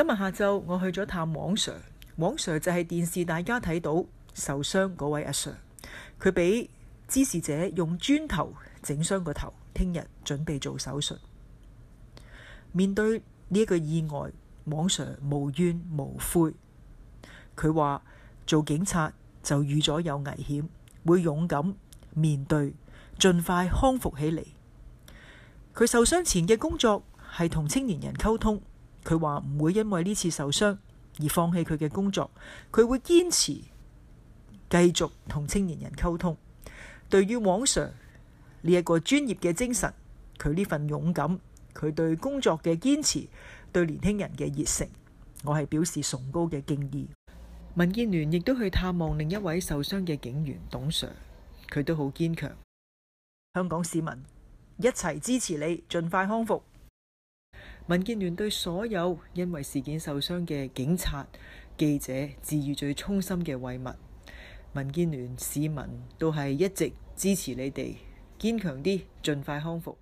今日下晝我去咗探王 Sir， 王 Sir 就係電視大家睇到受傷嗰位阿 Sir， 佢俾滋事者用磚頭整傷個頭，聽日準備做手術。面對呢一個意外，王 Sir 無怨無悔，佢話做警察就預咗有危險，會勇敢面對，盡快康復起嚟。佢受傷前嘅工作係同青年人溝通，佢話唔會因為呢次受傷而放棄佢嘅工作，佢會堅持繼續同青年人溝通。對於王 Sir 呢一個專業嘅精神，佢呢份勇敢，佢對工作嘅堅持，對年輕人嘅熱誠，我係表示崇高嘅敬意。民建聯亦都去探望另一位受傷嘅警員董 Sir， 佢都好堅強。香港市民一齊支持你盡快康復。民建聯對所有因為事件受傷嘅警察、記者致以最衷心嘅慰問。民建聯市民都係一直支持你哋，堅強啲，盡快康復。